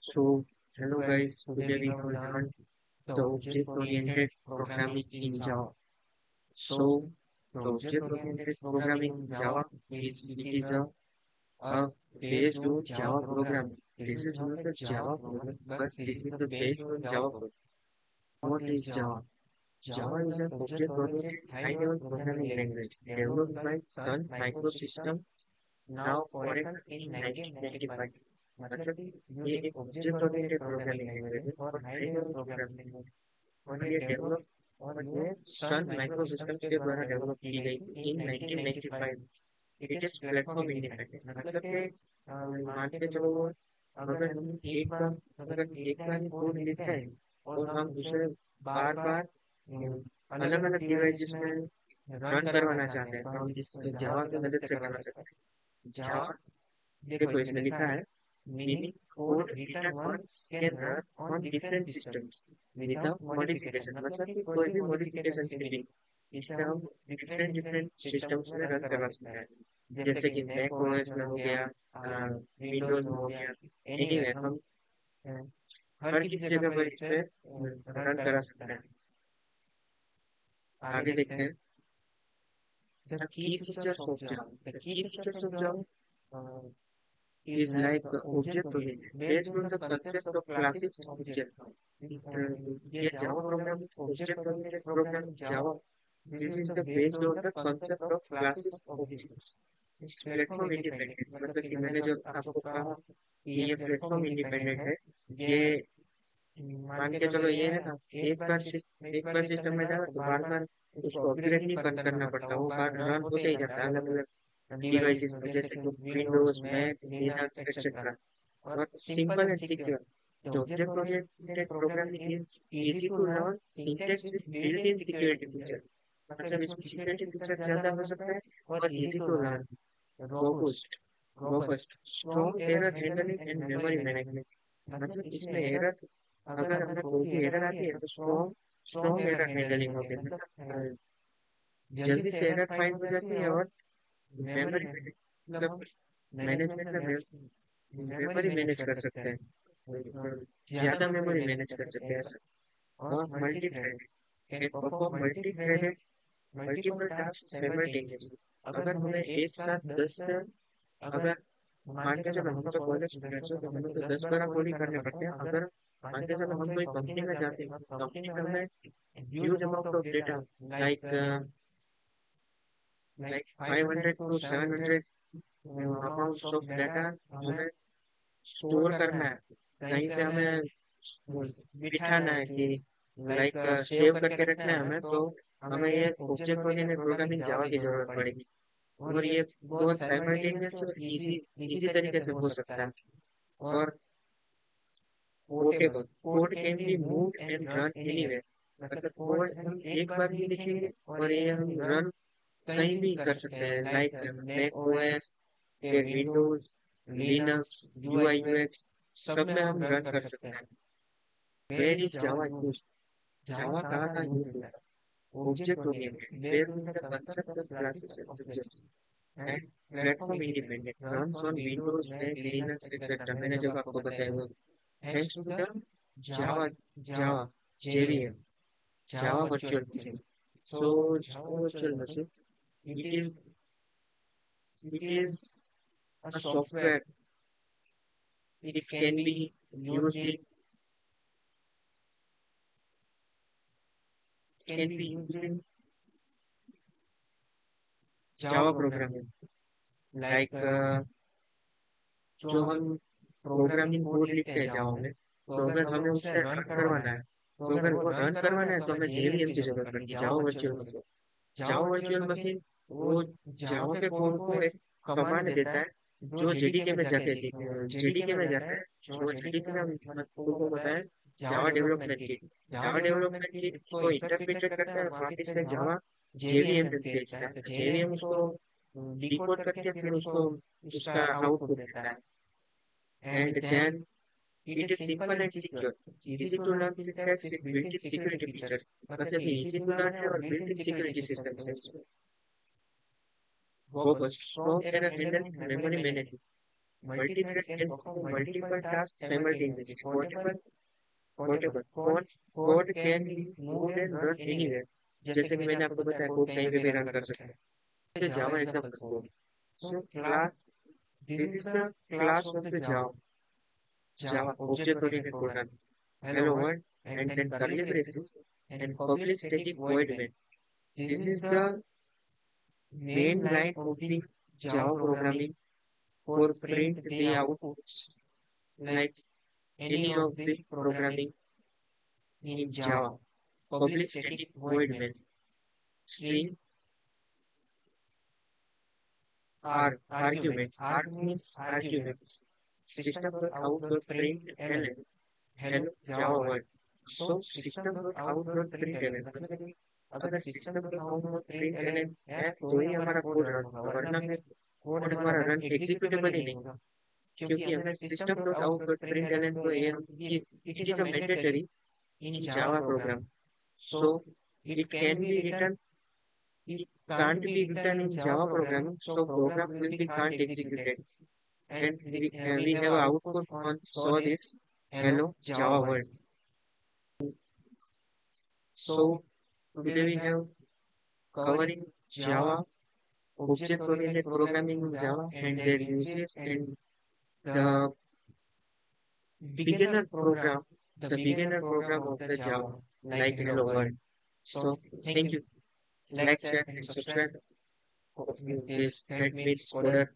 So, hello guys, today we will learn the object-oriented programming in Java. So, the object-oriented programming in Java is a based on Java programming. This is not a Java program, but this is the based on Java program. What is Java? Java is an object-oriented high-level programming language developed by Sun Microsystems now Oracle in 1995. मतलब ये एक object oriented programming language है और high level programming language और ये develop और ये Sun micro systems के द्वारा डेवलप की गई थी इन 1995। इट इज प्लेटफॉर्म इंडिपेंडेंट मतलब कि मान के चलो अगर हम एक बार कोड लिखते हैं और हम उसे बार बार अलग अलग डिवाइसेस में रन करवाना चाहते हैं तो हम इस जावा की मदद से करवा सकते हैं। जावा देखो इसमें लिखा है meaning code written once can run on different systems without modification मतलब कि कोई भी मॉडिफिकेशन के बिना इससे हम डिफरेंट डिफरेंट सिस्टम्स में रन करवा सकते हैं जैसे कि मैक ओएस में हो गया, विंडोज में हो गया। एनीवे हम हर किसी जगह पर इस पे रन करा सकते हैं। आगे देखते हैं the key features of Java. The key features of Java is like object oriented based on the concept of classes object. ये Java program object oriented program Java. This is the based on the concept of classes objects. It's platform independent मतलब कि मैंने जो आपको कहा कि ये platform independent है। ये मान के चलो ये है ना एक बार सिस्टम में जाओ तो बार बार उसको अपग्रेड नहीं करना पड़ता, वो बार रन होते ही जाता है अलग अलग डिवाइसेस में जैसे कि विंडोज मैक लिनक्स एक्सेट्रा। और simple and secure the object oriented programming is easy to learn syntax with built in security feature मतलब इसमें सिक्योरिटी फीचर ज्यादा हो सकता है और easy to learn. Robust robust strong error handling and memory management मतलब इसमें एरर अगर हमें कोई भी एरर आती है तो स्ट्रॉन्ग स्ट्रॉन्ग एरर हैंडलिंग होती है मतलब जल्दी से एरर फाइंड हो जाती है। और मेमोरी मतलब मैनेजमेंट में मेमोरी मैनेज कर सकते हैं, ज्यादा मेमोरी मैनेज कर सकते हैं ऐसा। और multi threaded can perform multi threaded multiple task simultaneously अगर हमें एक साथ 10 से अगर मान के चलो हम तो कॉलेज स्टूडेंट्स हो तो हमें तो 10-12 कोडिंग करने पड़ते हैं। अगर मान के चलो हम कोई कंपनी में जाते हैं कंपनी में हमें huge amount of data like like 500 to 700 amounts of data हमें स्टोर करना है, कहीं पे हमें बिठाना है कि लाइक सेव करके रखना है हमें, तो हमें ये ऑब्जेक्ट ओरिएंटेड प्रोग्रामिंग जावा की जरूरत पड़ेगी। और ये बहुत साइमल्टेनियस और इजी इजी तरीके से हो सकता है। और portable code can be move and run anywhere मतलब कोड हम एक बार ही लिखेंगे और ये हम रन कहीं भी कर सकते हैं लाइक मैक ओएस फिर विंडोज लिनक्स यूआई यूएक्स सब में हम रन कर सकते हैं। Where is Java use Java कहाँ का यूज होता है object oriented based on the concept of classes and objects and platform independent runs on Windows Mac Linux etcetera मैंने जब आपको बताया वो thanks to the Java Java JVM Java virtual machine. so Java virtual machine it is it is a software. It can be used in Java programming like जो हम programming code लिखते हैं जावा में तो अगर हमें उससे रन करवाना है तो अगर वो रन करवाना है तो हमें जेवीएम की जरूरत पड़ती है जावा वर्चुअल मशीन। जावा वर्चुअल मशीन वो जावा के कोड को एक कमांड देता है जो जेडीके में जाके जेडीके में जाता है। जो जेडीके में मतलब को होता है Java development kit. Java development kit को इंटरप्रेट करता है और वापस से जावा जेवीएम पे भेजता है। जेवीएम उसको डिकोड करके फिर उसको उसका आउटपुट देता है। And then it is simple and secure, easy to learn syntax with built-in security features मतलब easy to learn है और built-in security systems है। robust strong error handling memory management multi-thread can perform multiple tasks simultaneously. Code can be moved and run anywhere. जैसे कि मैंने आपको बताया code कहीं पे भी रन कर सकते हैं. The Java example code. So class, this is the class of the Java object-oriented programming. Hello world, and then curly braces and public static void main. This is the main line of the Java programming for print the outputs like any of the programming in Java. Public static void main. String arguments. Arguments. Arguments. System.out.println. Hello Java world. So system.out.println मतलब कि अगर system.out.println है तो ही हमारा code run होगा, वरना फिर code हमारा रन एग्जीक्यूटेबल ही नहीं होगा, क्योंकि हमने system.out.println को it is a mandatory in Java program. So it can be written, it can't be written in Java programming, so program will be can't executed. And we have output on so this hello Java world. So today we have covering Java, object-oriented programming in Java and their uses, and the beginner program of the Java, like hello world. So thank you. Like, share, and subscribe. Hope you this help me, Coder.